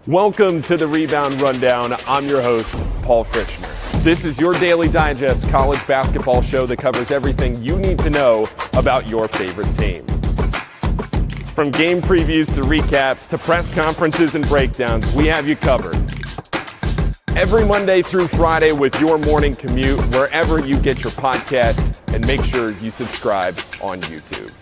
Welcome to the Rebound Rundown. I'm your host, Paul Fritchner. This is your daily digest college basketball show that covers everything you need to know about your favorite team. From game previews to recaps to press conferences and breakdowns, we have you covered. Every Monday through Friday with your morning commute, wherever you get your podcast, and make sure you subscribe on YouTube.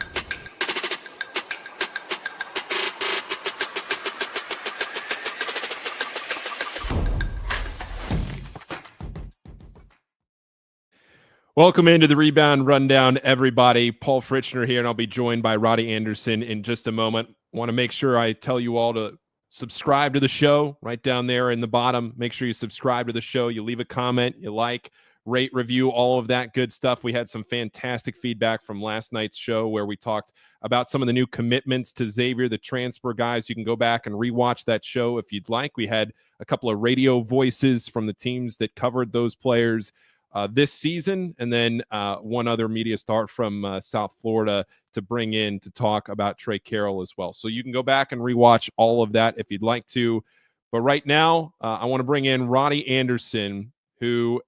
Welcome into the Rebound Rundown, everybody. Paul Fritchner here, and I'll be joined by Roddie Anderson in just a moment. Want to make sure I tell you all to subscribe to the show right down there in the bottom. Make sure you subscribe to the show. You leave a comment, you like, rate, review, all of that good stuff. We had some fantastic feedback from last night's show where we talked about some of the new commitments to Xavier, the transfer guys. You can go back and rewatch that show if you'd like. We had a couple of radio voices from the teams that covered those players this season, and then one other media star from South Florida to bring in to talk about Trey Carroll as well. So you can go back and rewatch all of that if you'd like to. But right now, I want to bring in Roddie Anderson, who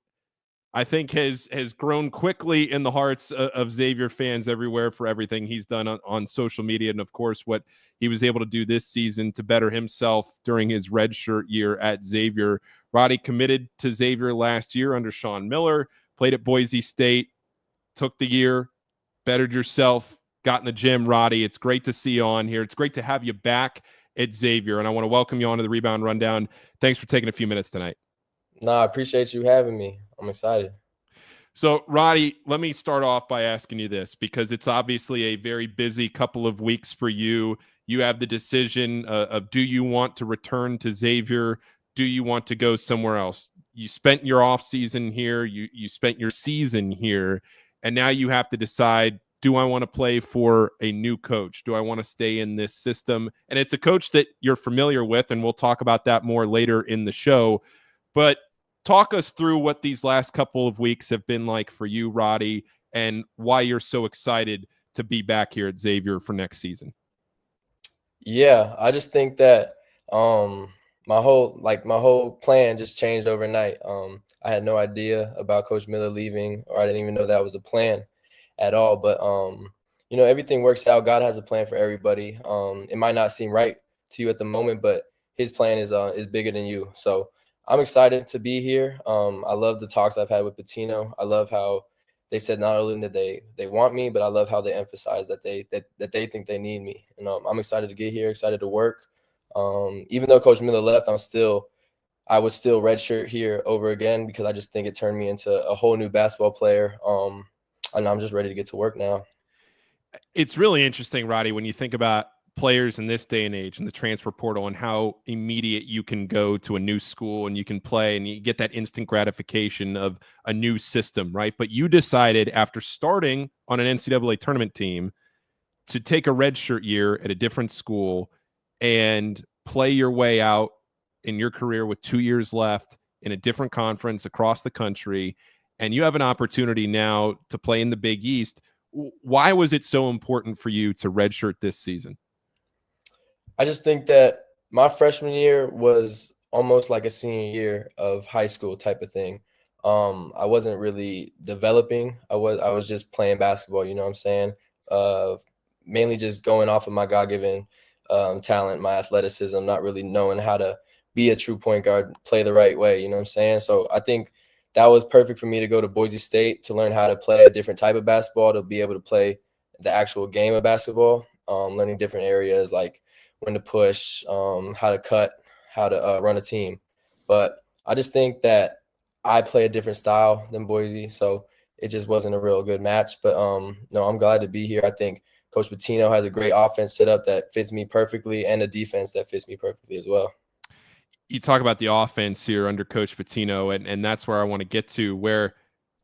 I think has grown quickly in the hearts of Xavier fans everywhere for everything he's done on social media, and of course what he was able to do this season to better himself during his redshirt year at Xavier. Roddie committed to Xavier last year under Sean Miller, played at Boise State, took the year, bettered yourself, got in the gym. Roddie, it's great to see you on here. It's great to have you back at Xavier, and I want to welcome you onto the Rebound Rundown. Thanks for taking a few minutes tonight. No, I appreciate you having me. I'm excited. So, Roddie, let me start off by asking you this, because it's obviously a very busy couple of weeks for you. You have the decision of do you want to return to Xavier? Do you want to go somewhere else? You spent your off season here. You spent your season here. And now you have to decide, do I want to play for a new coach? Do I want to stay in this system? And it's a coach that you're familiar with, and we'll talk about that more later in the show. But talk us through what these last couple of weeks have been like for you, Roddie, and why you're so excited to be back here at Xavier for next season. Yeah, I just think that my whole plan just changed overnight. I had no idea about Coach Miller leaving, or I didn't even know that was a plan at all. But everything works out. God has a plan for everybody. It might not seem right to you at the moment, but His plan is bigger than you. So I'm excited to be here. I love the talks I've had with Pitino. I love how they said not only did they want me, but I love how they emphasize that they think they need me. And I'm excited to get here, excited to work. Even though Coach Miller left, I would still redshirt here over again, because I just think it turned me into a whole new basketball player. And I'm just ready to get to work now. It's really interesting, Roddie, when you think about players in this day and age and the transfer portal and how immediate you can go to a new school and you can play and you get that instant gratification of a new system, right? But you decided after starting on an NCAA tournament team to take a redshirt year at a different school and play your way out in your career with 2 years left in a different conference across the country. And you have an opportunity now to play in the Big East. Why was it so important for you to redshirt this season? I just think that my freshman year was almost like a senior year of high school type of thing. I wasn't really developing. I was just playing basketball, you know what I'm saying? Mainly just going off of my God-given talent, my athleticism, not really knowing how to be a true point guard, play the right way, you know what I'm saying? So I think that was perfect for me to go to Boise State to learn how to play a different type of basketball, to be able to play the actual game of basketball, learning different areas like when to push, how to cut, how to run a team. But I just think that I play a different style than Boise, so it just wasn't a real good match. But no, I'm glad to be here. I think Coach Pitino has a great offense set up that fits me perfectly, and a defense that fits me perfectly as well. You talk about the offense here under Coach Pitino, and that's where I want to get to, where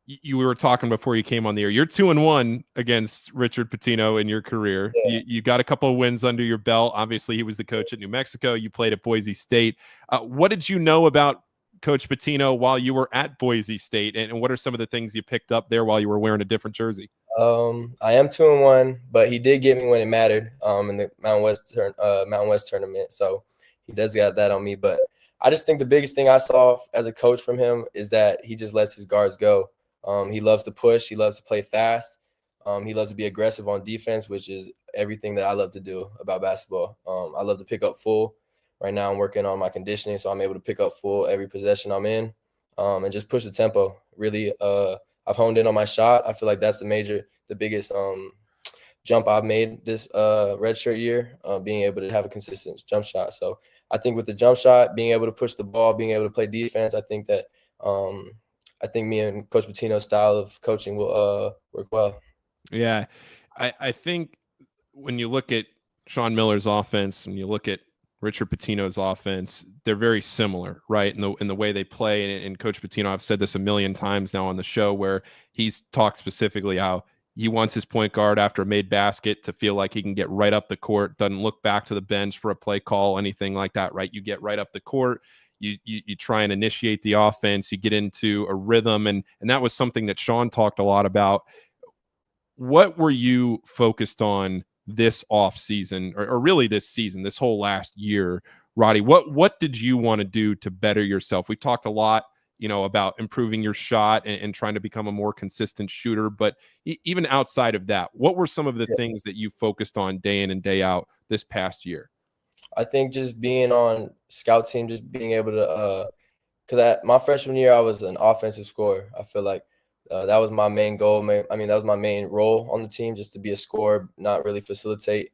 you were talking before you came on the air. You're 2-1 against Richard Pitino in your career. Yeah. You got a couple of wins under your belt. Obviously, he was the coach at New Mexico. You played at Boise State. What did you know about Coach Pitino while you were at Boise State, and what are some of the things you picked up there while you were wearing a different jersey? I am 2-1, but he did get me when it mattered in the Mountain West tournament. So he does got that on me. But I just think the biggest thing I saw as a coach from him is that he just lets his guards go. He loves to push. He loves to play fast. He loves to be aggressive on defense, which is everything that I love to do about basketball. I love to pick up full. Right now I'm working on my conditioning, so I'm able to pick up full every possession I'm in, and just push the tempo. Really, I've honed in on my shot. I feel like that's the biggest jump I've made this redshirt year, being able to have a consistent jump shot. So I think with the jump shot, being able to push the ball, being able to play defense, I think me and Coach Pitino's style of coaching will work well. Yeah, I think when you look at Sean Miller's offense and you look at Richard Pitino's offense, they're very similar, right? In the way they play. And Coach Pitino, I've said this a million times now on the show, where he's talked specifically how he wants his point guard after a made basket to feel like he can get right up the court, doesn't look back to the bench for a play call, anything like that, right? You get right up the court. You try and initiate the offense. You get into a rhythm, and that was something that Sean talked a lot about. What were you focused on this off season, or really this season, this whole last year, Roddie? What did you want to do to better yourself? We talked a lot, about improving your shot and trying to become a more consistent shooter. But even outside of that, what were some of the things that you focused on day in and day out this past year? I think just being on scout team, just being able to, because my freshman year I was an offensive scorer. I feel like that was my main goal. That was my main role on the team, just to be a scorer, not really facilitate.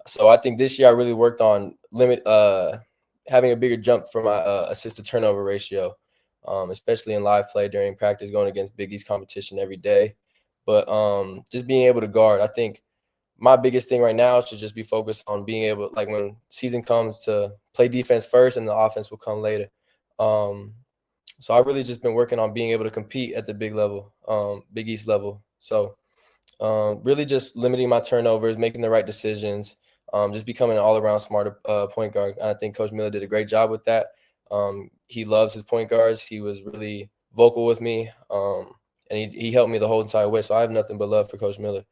So I think this year I really worked on having a bigger jump for my assist to turnover ratio, especially in live play during practice, going against Big East competition every day. But just being able to guard, I think my biggest thing right now is to just be focused on being able, like when season comes, to play defense first and the offense will come later. So I've really just been working on being able to compete at the big level, Big East level. So really just limiting my turnovers, making the right decisions, just becoming an all-around smarter point guard. And I think Coach Miller did a great job with that. He loves his point guards. He was really vocal with me, and he helped me the whole entire way. So I have nothing but love for Coach Miller,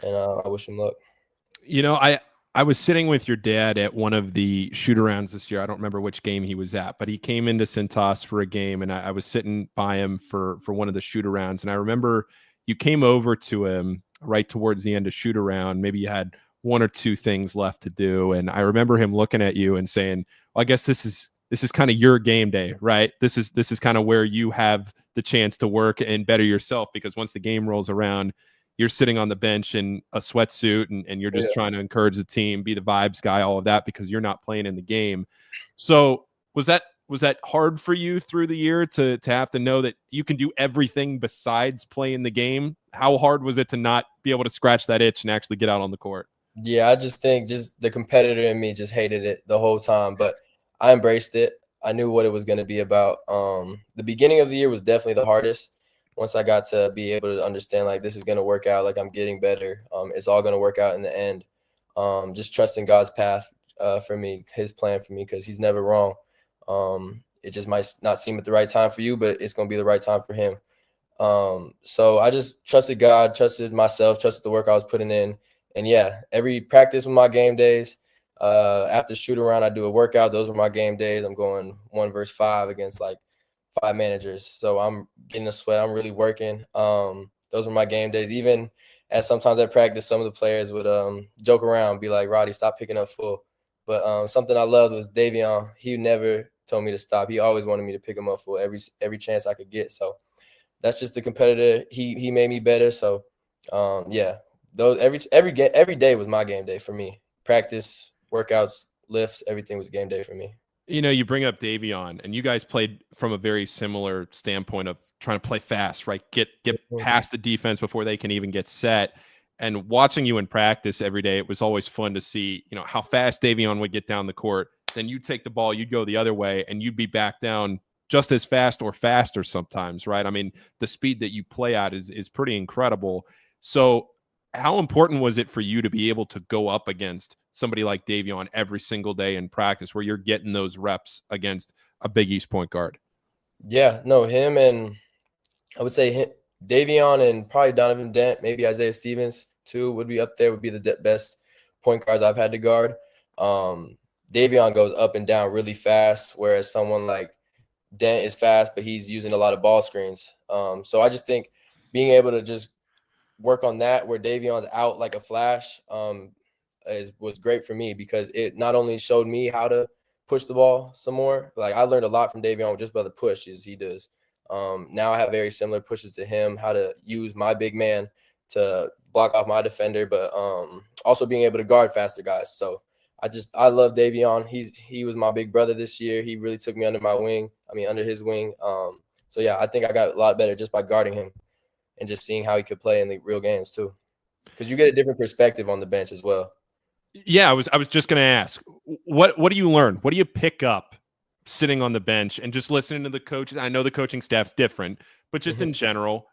and I wish him luck. I was sitting with your dad at one of the shoot-arounds this year. I don't remember which game he was at, but he came into Cintas for a game, and I was sitting by him for one of the shoot-arounds. And I remember you came over to him right towards the end of shoot-around. Maybe you had one or two things left to do, and I remember him looking at you and saying, well, I guess this is kind of your game day, right? This is kind of where you have the chance to work and better yourself, because once the game rolls around, you're sitting on the bench in a sweatsuit and you're just trying to encourage the team, be the vibes guy, all of that, because you're not playing in the game. So was that hard for you through the year to have to know that you can do everything besides play in the game? How hard was it to not be able to scratch that itch and actually get out on the court? Yeah, I just think just the competitor in me just hated it the whole time, but I embraced it. I knew what it was going to be about. The beginning of the year was definitely the hardest. Once I got to be able to understand, like, this is going to work out, like, I'm getting better. It's all going to work out in the end. Just trusting God's path for me, his plan for me, because he's never wrong. It just might not seem at the right time for you, but it's going to be the right time for him. So I just trusted God, trusted myself, trusted the work I was putting in. And yeah, every practice with my game days, after shoot around, I do a workout. Those were my game days. I'm going 1 versus 5 against like 5 managers. So I'm getting a sweat. I'm really working. Those were my game days. Even as sometimes at practice, some of the players would joke around, be like, Roddie, stop picking up full. But something I loved was Davion. He never told me to stop. He always wanted me to pick him up full every chance I could get. So that's just the competitor. He made me better. So yeah, those every day was my game day for me. Practice, workouts, lifts, everything was game day for me. You bring up Davion, and you guys played from a very similar standpoint of trying to play fast, right? Get past the defense before they can even get set. And watching you in practice every day, it was always fun to see, how fast Davion would get down the court. Then you'd take the ball, you'd go the other way, and you'd be back down just as fast or faster sometimes, right? I mean, the speed that you play at is pretty incredible. So how important was it for you to be able to go up against somebody like Davion every single day in practice, where you're getting those reps against a Big East point guard? Yeah, no, him, and I would say Davion and probably Donovan Dent, maybe Isaiah Stevens too, would be up there, would be the best point guards I've had to guard. Davion goes up and down really fast, whereas someone like Dent is fast, but he's using a lot of ball screens. So I just think being able to just work on that where Davion's out like a flash was great for me, because it not only showed me how to push the ball some more. Like I learned a lot from Davion just by the pushes he does. Now I have very similar pushes to him, how to use my big man to block off my defender, but also being able to guard faster guys. So I love Davion. He was my big brother this year. He really took me under his wing. So yeah, I think I got a lot better just by guarding him and just seeing how he could play in the real games too, because you get a different perspective on the bench as well. Yeah, I was just going to ask, what do you learn? What do you pick up sitting on the bench and just listening to the coaches? I know the coaching staff's different, but just in general,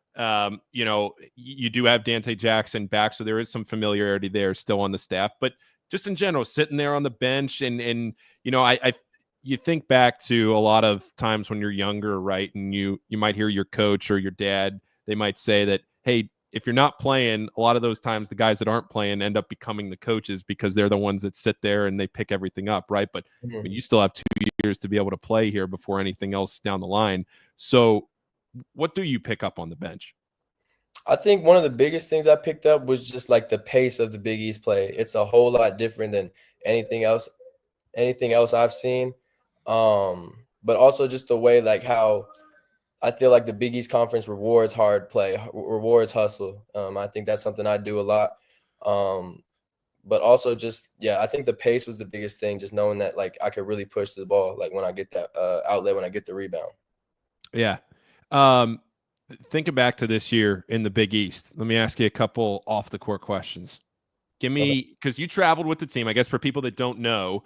you know, you do have Dante Jackson back, so there is some familiarity there still on the staff. But just in general, sitting there on the bench and you know, you think back to a lot of times when you're younger, right? And you might hear your coach or your dad, they might say that, hey, if you're not playing, a lot of those times the guys that aren't playing end up becoming the coaches because they're the ones that sit there and they pick everything up, right? But I mean, you still have 2 years to be able to play here before anything else down the line. So what do you pick up on the bench? I think one of the biggest things I picked up was just like the pace of the Big East play. It's a whole lot different than anything else I've seen. But also just the way like how I feel like the Big East Conference rewards hard play, rewards hustle. I think that's something I do a lot. But also just, yeah, I think the pace was the biggest thing, just knowing that like I could really push the ball like when I get that outlet, when I get the rebound. Yeah. Thinking back to this year in the Big East, let me ask you a couple off the court questions. Give me, because you traveled with the team, I guess for people that don't know,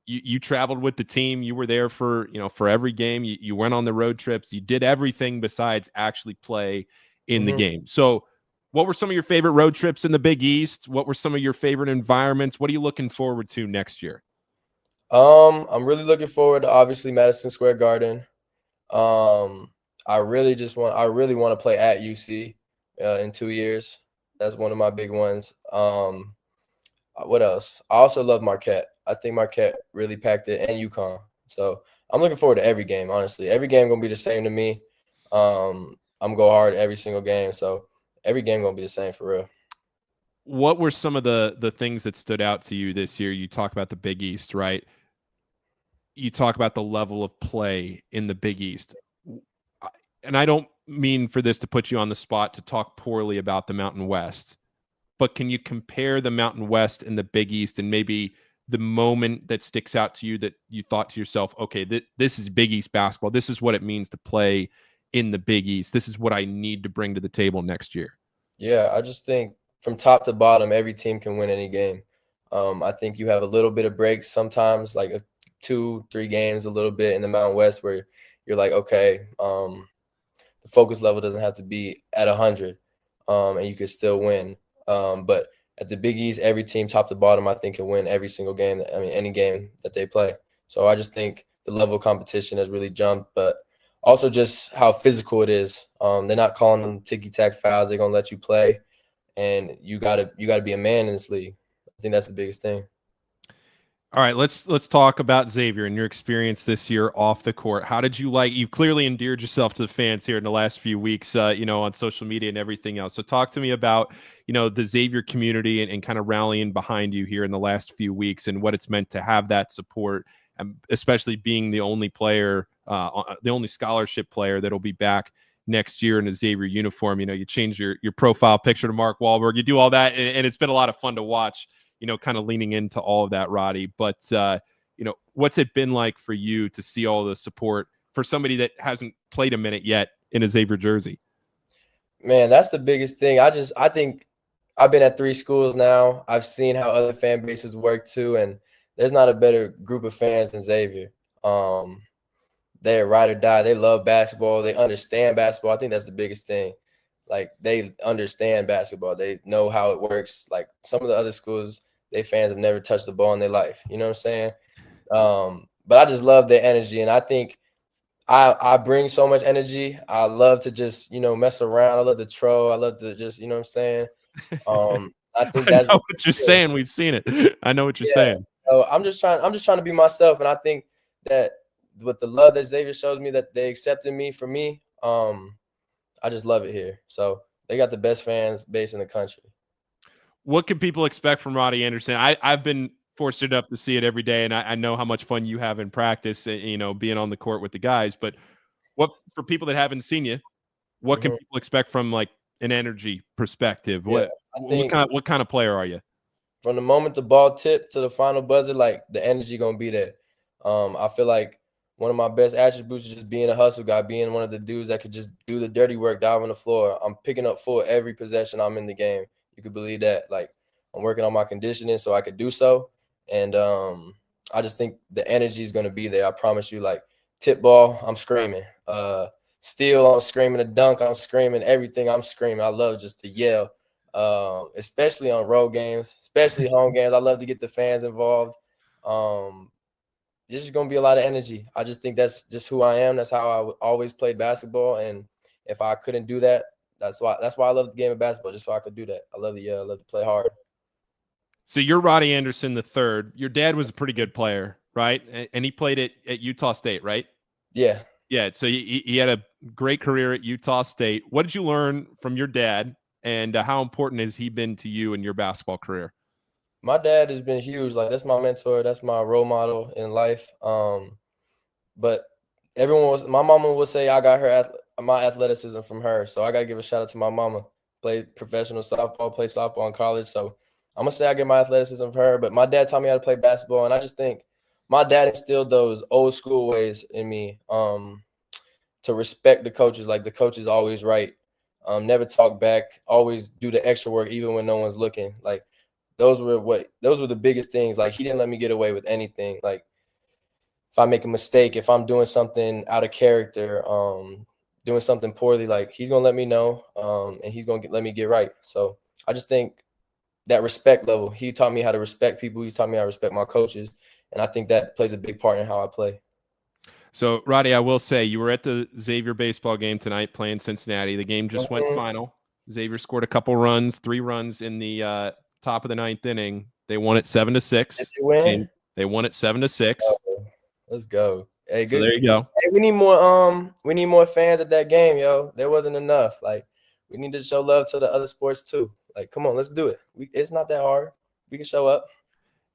you traveled with the team. You were there for, you know, for every game. You went on the road trips. You did everything besides actually play in the game. So what were some of your favorite road trips in the Big East? What were some of your favorite environments? What are you looking forward to next year? I'm really looking forward to obviously Madison Square Garden. I really want to play at UC in 2 years. That's one of my big ones. What else? I also love Marquette. I think Marquette really packed it, and UConn. So I'm looking forward to every game, honestly. Every game going to be the same to me. I'm go hard every single game. So every game going to be the same for real. What were some of the things that stood out to you this year? You talk about the Big East, right? You talk about the level of play in the Big East. And I don't mean for this to put you on the spot to talk poorly about the Mountain West, but can you compare the Mountain West and the Big East and maybe the moment that sticks out to you that you thought to yourself, okay, this is Big East basketball. This is what it means to play in the Big East. This is what I need to bring to the table next year. Yeah, I just think from top to bottom, every team can win any game. I think you have a little bit of breaks sometimes, like 2-3 games, a little bit in the Mountain West where you're like, okay, the focus level doesn't have to be at 100, and you can still win. But at the Big East, every team top to bottom, I think, can win every single game. I mean, any game that they play. So I just think the level of competition has really jumped, but also just how physical it is. They're not calling them ticky-tack fouls. They're gonna let you play, and you gotta be a man in this league. I think that's the biggest thing. All right, let's talk about Xavier and your experience this year off the court. How did you like? You clearly endeared yourself to the fans here in the last few weeks, you know, on social media and everything else. So talk to me about, you know, the Xavier community and kind of rallying behind you here in the last few weeks and what it's meant to have that support, and especially being the only player, the only scholarship player that'll be back next year in a Xavier uniform. You know, you change your profile picture to Mark Wahlberg. You do all that, and it's been a lot of fun to watch. You know, kind of leaning into all of that, Roddy. But, you know, what's it been like for you to see all the support for somebody that hasn't played a minute yet in a Xavier jersey? Man, that's the biggest thing. I think I've been at 3 schools now. I've seen how other fan bases work too, and there's not a better group of fans than Xavier. They're ride or die. They love basketball. They understand basketball. I think that's the biggest thing. Like, they understand basketball. They know how it works. Like, some of the other schools, they fans have never touched the ball in their life. You know what I'm saying? But I just love their energy, and I think I bring so much energy. I love to just, you know, mess around. I love to troll. I love to just, you know what I'm saying? I think I that's know what you're saying. We've seen it. I know what you're saying. So I'm just trying to be myself, and I think that with the love that Xavier shows me, that they accepted me for me, I just love it here. So they got the best fans base in the country. What can people expect from Roddie Anderson? I've been fortunate enough to see it every day, and I know how much fun you have in practice, being on the court with the guys. But what, for people that haven't seen you, what can people expect from like an energy perspective? Yeah, What kind of player are you? From the moment the ball tipped to the final buzzer, like the energy gonna be there. I feel like one of my best attributes is just being a hustle guy, being one of the dudes that could just do the dirty work, dive on the floor. I'm picking up full every possession I'm in the game. You could believe that. Like, I'm working on my conditioning so I could do so. And I just think the energy is gonna be there. I promise you. Like, tip ball, I'm screaming. Steal, I'm screaming. A dunk, I'm screaming. Everything, I'm screaming. I love just to yell. Especially on road games, especially home games. I love to get the fans involved. This is going to be a lot of energy. I just think that's just who I am. That's how I always played basketball. And if I couldn't do that, that's why I love the game of basketball, just so I could do that. I love to play hard. So you're Roddie Anderson III. Your dad was a pretty good player, right? And he played at Utah State, right? Yeah. Yeah. So he had a great career at Utah State. What did you learn from your dad, and how important has he been to you in your basketball career? My dad has been huge. Like, that's my mentor. That's my role model in life. But my mama would say I got my athleticism from her. So I got to give a shout out to my mama. Played professional softball, played softball in college. So I'm going to say I get my athleticism from her. But my dad taught me how to play basketball. And I just think my dad instilled those old school ways in me, to respect the coaches. Like, the coach is always right. Never talk back. Always do the extra work even when no one's looking. Like, those were the biggest things. Like, he didn't let me get away with anything. Like, if I make a mistake, if I'm doing something out of character, doing something poorly, like, he's gonna let me know, and he's gonna let me get right. So I just think that respect level. He taught me how to respect people. He taught me how to respect my coaches, and I think that plays a big part in how I play. So, Roddie, I will say you were at the Xavier baseball game tonight playing Cincinnati. The game just went final. Xavier scored a couple runs, 3 runs in the top of the 9th inning. They won it 7-6. Did you win? They won it 7-6. Oh, let's go. Hey, good. So there you go. Hey, we need more fans at that game, yo. There wasn't enough. Like, we need to show love to the other sports too. Like, come on, let's do it. It's not that hard. We can show up.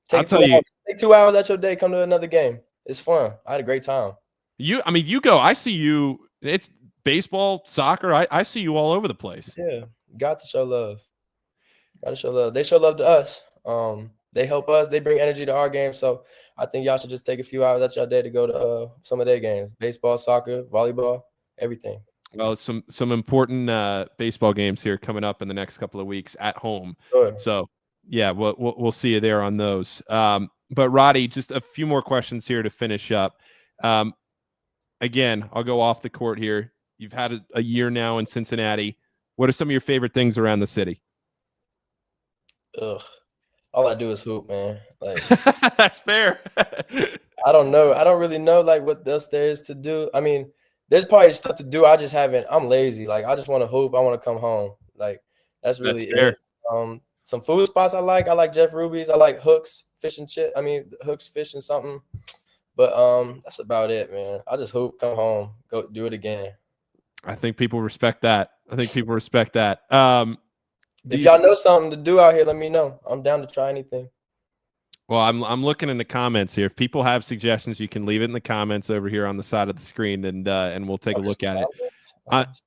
Take 2 hours out your day, come to another game. It's fun. I had a great time. You go. I see you. It's baseball, soccer. I see you all over the place. Yeah, got to show love. Got to show love. They show love to us. They help us. They bring energy to our game. So I think y'all should just take a few hours out your day to go to some of their games: baseball, soccer, volleyball, everything. Well, some important baseball games here coming up in the next couple of weeks at home. Sure. So yeah, we'll see you there on those. But Roddie, just a few more questions here to finish up. Again, I'll go off the court here. You've had a year now in Cincinnati. What are some of your favorite things around the city? Ugh. All I do is hoop, man. Like, that's fair. I don't know. I don't really know like what else there is to do. I mean, there's probably stuff to do. I'm lazy. Like, I just want to hoop. I want to come home. Like, that's really fair. it. Some food spots I like. I like Jeff Ruby's. I like Hooks Fish and Chip. I mean, Hooks Fish and something. But that's about it, man. I just hoop, come home, go do it again. I think people respect that. If y'all know something to do out here, let me know. I'm down to try anything. Well, I'm looking in the comments here. If people have suggestions, you can leave it in the comments over here on the side of the screen, and we'll take a look at it.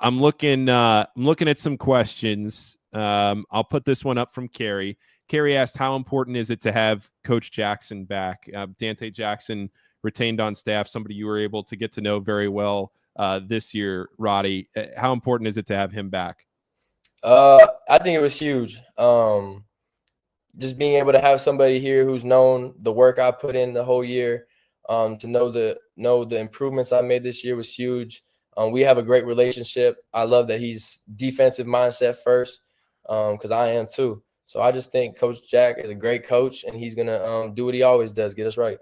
I'm looking at some questions. I'll put this one up from Carrie. Carrie asked, how important is it to have Coach Jackson back? Dante Jackson retained on staff, somebody you were able to get to know very well this year, Roddie. How important is it to have him back? I think it was huge. Just being able to have somebody here who's known the work I put in the whole year, to know the improvements I made this year was huge. We have a great relationship. I love that he's defensive mindset first, because I am too. So I just think Coach Jack is a great coach, and he's gonna do what he always does, get us right.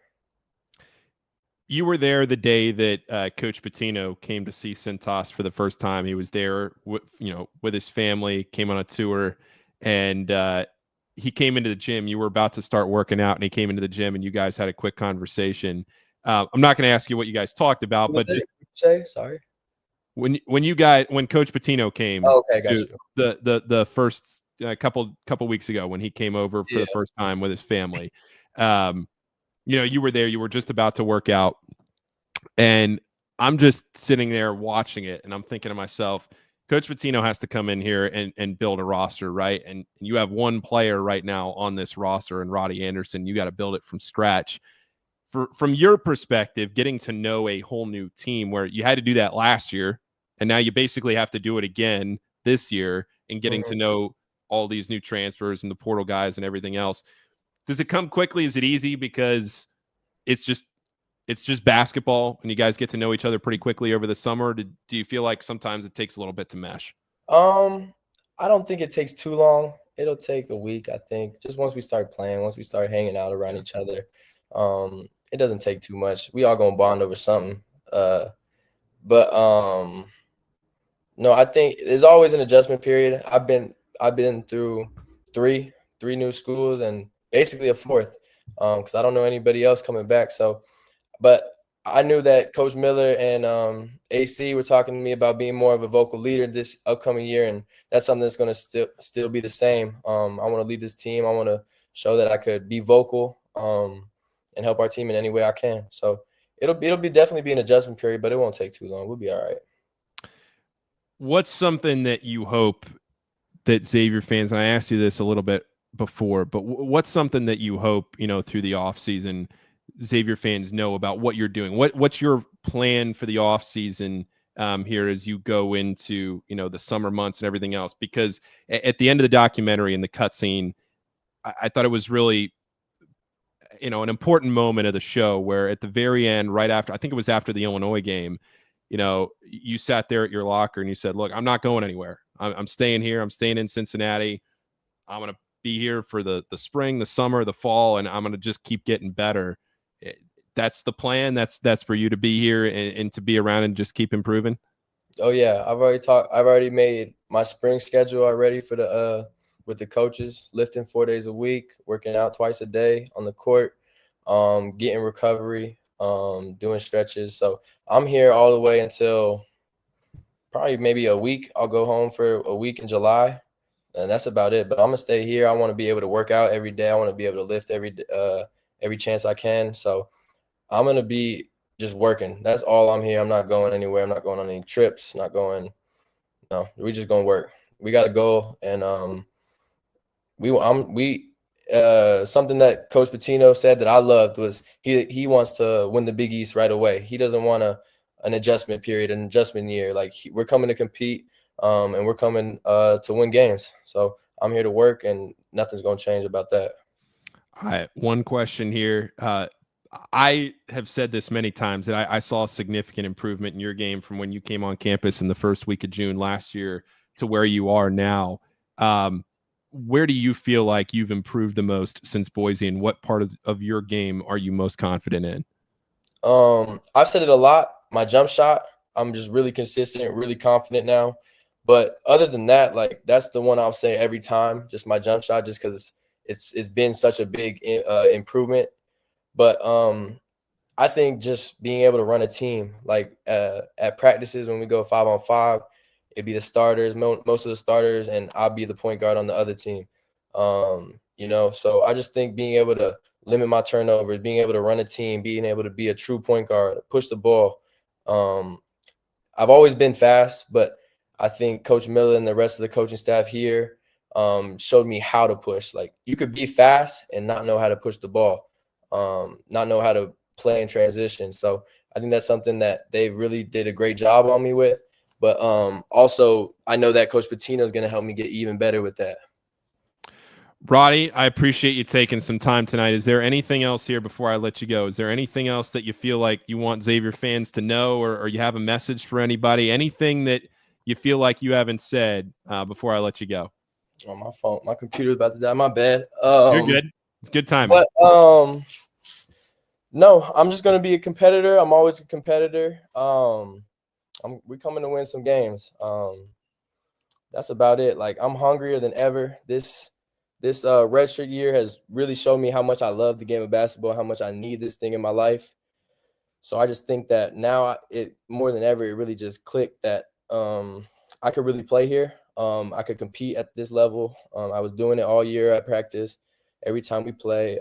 You were there the day that Coach Pitino came to see Cintas for the first time. He was there with his family, came on a tour, and he came into the gym. You were about to start working out, and he came into the gym, and you guys had a quick conversation. I'm not going to ask you what you guys talked about, but just sorry. When Coach Pitino came Okay, got to you. the first couple weeks ago when he came over for the first time with his family, you were there. You were just about to work out, and I'm just sitting there watching it, and I'm thinking to myself, Coach Pitino has to come in here and build a roster, right? And you have one player right now on this roster, and Roddie Anderson. You got to build it from scratch. From your perspective, getting to know a whole new team where you had to do that last year, and now you basically have to do it again this year, and getting to know all these new transfers and the portal guys and everything else. Does it come quickly? Is it easy because it's just basketball and you guys get to know each other pretty quickly over the summer? Do you feel like sometimes it takes a little bit to mesh? I don't think it takes too long. It'll take a week, I think. Just once we start playing, once we start hanging out around each other. It doesn't take too much. We all gonna bond over something. But no, I think there's always an adjustment period. I've been through three new schools and basically a fourth, because I don't know anybody else coming back. So, but I knew that Coach Miller and AC were talking to me about being more of a vocal leader this upcoming year, and that's something that's going to still be the same. I want to lead this team. I want to show that I could be vocal and help our team in any way I can. So it'll be definitely be an adjustment period, but it won't take too long. We'll be all right. What's something that you hope that Xavier fans, and I asked you this a little bit before, but what's something that you hope, through the offseason, Xavier fans know about what you're doing? What's your plan for the offseason here as you go into, the summer months and everything else? Because at the end of the documentary and the cutscene, I thought it was really, an important moment of the show where at the very end, right after, I think it was after the Illinois game, you sat there at your locker and you said, look, I'm not going anywhere. I'm staying here. I'm staying in Cincinnati. I'm going to be here for the spring, the summer, the fall, and I'm going to just keep getting better. That's the plan. That's for you to be here and to be around and just keep improving. Oh yeah. I've already made my spring schedule already for the with the coaches, lifting 4 days a week, working out twice a day on the court, getting recovery, doing stretches. So I'm here all the way until probably maybe a week. I'll go home for a week in July, and that's about it. But I'm gonna stay here. I want to be able to work out every day. I want to be able to lift every chance I can. So I'm gonna be just working. That's all I'm here. I'm not going anywhere. I'm not going on any trips. No, we just gonna work. We got a goal, and something that Coach Pitino said that I loved was he wants to win the Big East right away. He doesn't want an adjustment period, an adjustment year. Like we're coming to compete, and we're coming to win games. So I'm here to work, and nothing's gonna change about that. All right, one question here. I have said this many times that I saw a significant improvement in your game from when you came on campus in the first week of June last year to where you are now. Where do you feel like you've improved the most since Boise, and what part of your game are you most confident in? I've said it a lot. My jump shot, I'm just really consistent, really confident now. But other than that, like that's the one I'll say every time, just my jump shot, just because it's been such a big improvement. But I think just being able to run a team, like at practices when we go 5-on-5, it'd be the starters, most of the starters, and I'll be the point guard on the other team. So I just think being able to limit my turnovers, being able to run a team, being able to be a true point guard, push the ball. I've always been fast, but I think Coach Miller and the rest of the coaching staff here showed me how to push. Like you could be fast and not know how to push the ball, not know how to play in transition. So I think that's something that they really did a great job on me with. But also, I know that Coach Pitino is going to help me get even better with that. Roddie, I appreciate you taking some time tonight. Is there anything else here before I let you go? Is there anything else that you feel like you want Xavier fans to know, or you have a message for anybody? Anything that you feel like you haven't said before I let you go? Oh, my computer's about to die. My bad. You're good. It's good timing. But no, I'm just going to be a competitor. I'm always a competitor. We're coming to win some games. That's about it. Like I'm hungrier than ever. This this redshirt year has really shown me how much I love the game of basketball, how much I need this thing in my life. So I just think that now it more than ever, it really just clicked that I could really play here. I could compete at this level. I was doing it all year at practice, every time we play.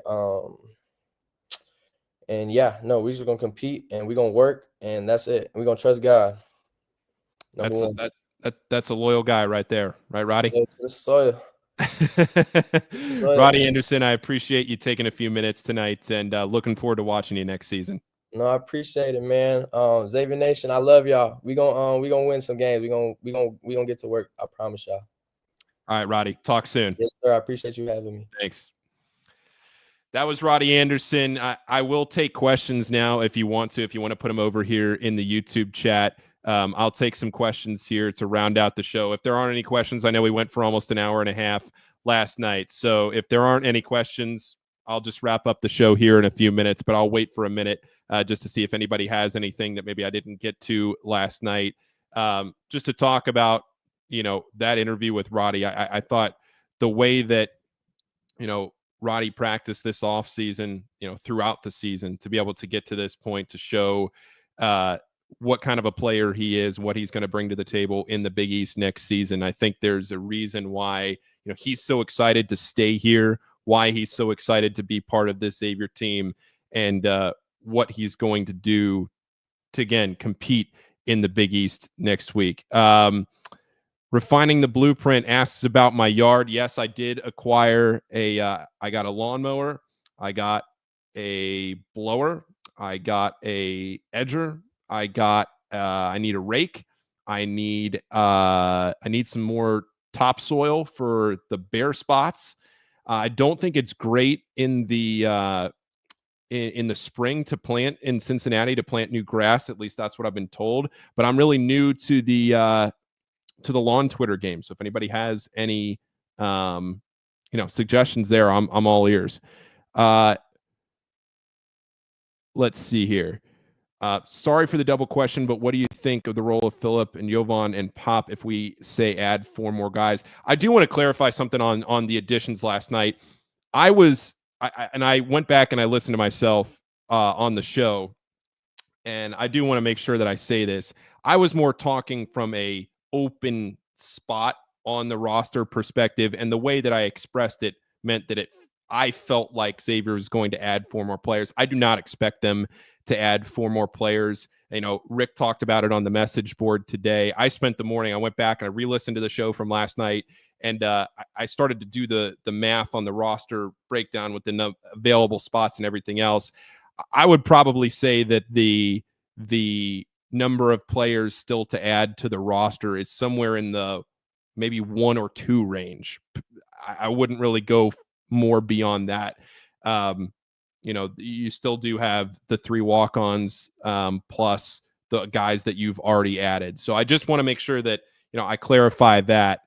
And yeah, no, we're just gonna compete and we're gonna work, and that's it. We're gonna trust God. That's a loyal guy right there, right, Roddy? It's the soil. Roddie Anderson, I appreciate you taking a few minutes tonight, and looking forward to watching you next season. No, I appreciate it, man. Xavier Nation, I love y'all. We gonna win some games. We gonna get to work. I promise y'all. All right, Roddy. Talk soon. Yes, sir. I appreciate you having me. Thanks. That was Roddie Anderson. I will take questions now if you want to put them over here in the YouTube chat. I'll take some questions here to round out the show. If there aren't any questions, I know we went for almost an hour and a half last night. So if there aren't any questions, I'll just wrap up the show here in a few minutes, but I'll wait for a minute just to see if anybody has anything that maybe I didn't get to last night. Just to talk about, that interview with Roddie. I thought the way that, Roddie practiced this offseason, throughout the season to be able to get to this point to show what kind of a player he is, what he's going to bring to the table in the Big East next season. I think there's a reason why, he's so excited to stay here, why he's so excited to be part of this Xavier team, and what he's going to do to, again, compete in the Big East next week. Refining the Blueprint asks about my yard. Yes, I did acquire I got a lawnmower. I got a blower. I got a edger. I need a rake. I need some more topsoil for the bare spots. I don't think it's great in the spring to plant in Cincinnati, to plant new grass. At least that's what I've been told. But I'm really new to the lawn Twitter game. So if anybody has any suggestions there, I'm all ears. Let's see here. Sorry for the double question, but what do you think of the role of Phillip and Jovan and Pop if we say add 4 more guys? I do want to clarify something on the additions last night. I went back and I listened to myself on the show, and I do want to make sure that I say this. I was more talking from a open spot on the roster perspective, and the way that I expressed it meant that I felt like Xavier was going to add 4 more players. I do not expect them to add 4 more players. Rick talked about it on the message board today. I spent the morning, I went back and I re-listened to the show from last night, and I started to do the math on the roster breakdown with the available spots and everything else. I would probably say that the number of players still to add to the roster is somewhere in the maybe 1 or 2 range. I wouldn't really go more beyond that. You still do have the 3 walk-ons plus the guys that you've already added. So I just want to make sure that, I clarify that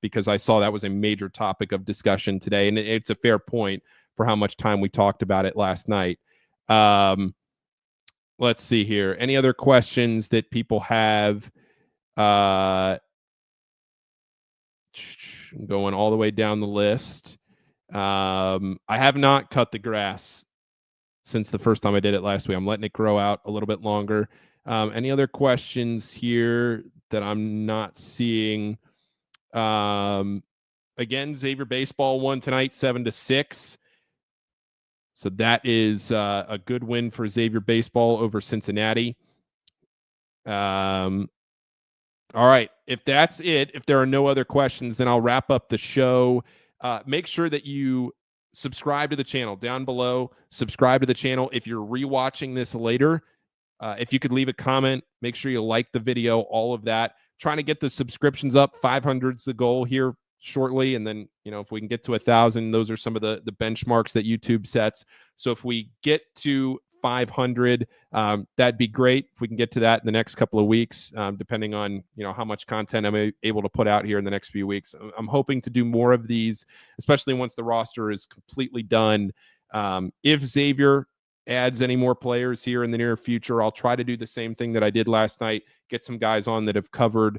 because I saw that was a major topic of discussion today. And it's a fair point for how much time we talked about it last night. Let's see here. Any other questions that people have? Going all the way down the list. I have not cut the grass since the first time I did it last week. I'm letting it grow out a little bit longer. Any other questions here that I'm not seeing? Again, Xavier baseball won tonight, 7-6. So that is a good win for Xavier baseball over Cincinnati. All right. If that's it, if there are no other questions, then I'll wrap up the show. Make sure that you subscribe to the channel down below. Subscribe to the channel. If you're rewatching this later, if you could leave a comment, make sure you like the video, all of that. Trying to get the subscriptions up. 500's the goal here shortly. And then, if we can get to 1,000, those are some of the benchmarks that YouTube sets. So if we get to 500, that'd be great if we can get to that in the next couple of weeks, depending on how much content I'm able to put out here in the next few weeks. I'm hoping to do more of these, especially once the roster is completely done. If Xavier adds any more players here in the near future, I'll try to do the same thing that I did last night, get some guys on that have covered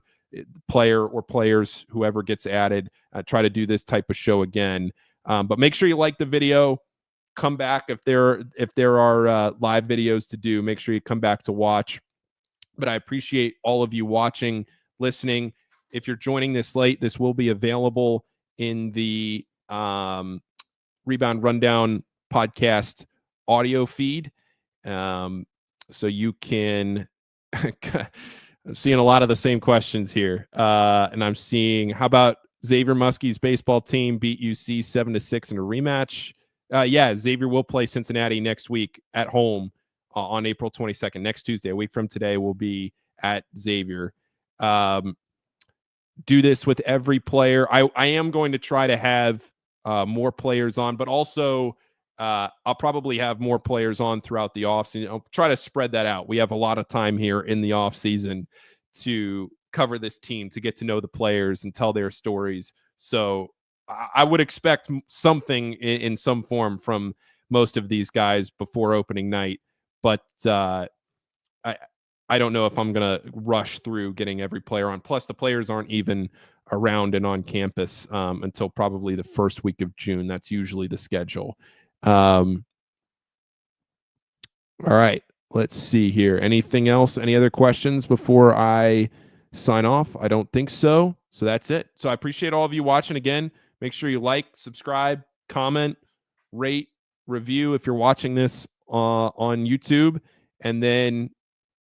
player or players, whoever gets added, try to do this type of show again. But make sure you like the video. Come back if there are live videos to do. Make sure you come back to watch. But I appreciate all of you watching, listening. If you're joining this late, this will be available in the Rebound Rundown podcast audio feed. So you can I'm seeing a lot of the same questions here. And I'm seeing, how about Xavier Muskie's baseball team beat UC 7-6 in a rematch? Yeah, Xavier will play Cincinnati next week at home on April 22nd. Next Tuesday, a week from today, we'll be at Xavier. Do this with every player. I am going to try to have more players on, but also I'll probably have more players on throughout the offseason. I'll try to spread that out. We have a lot of time here in the offseason to cover this team, to get to know the players and tell their stories. So I would expect something in some form from most of these guys before opening night, but I don't know if I'm going to rush through getting every player on. Plus, the players aren't even around and on campus until probably the first week of June. That's usually the schedule. All right, let's see here. Anything else? Any other questions before I sign off? I don't think so. So that's it. So I appreciate all of you watching. Again, make sure you like, subscribe, comment, rate, review if you're watching this on YouTube, and then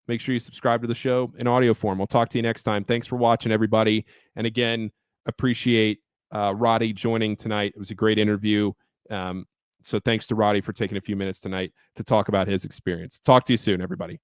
make sure you subscribe to the show in audio form. We'll talk to you next time. Thanks for watching, everybody. And again, appreciate Roddie joining tonight. It was a great interview. So thanks to Roddie for taking a few minutes tonight to talk about his experience. Talk to you soon, everybody.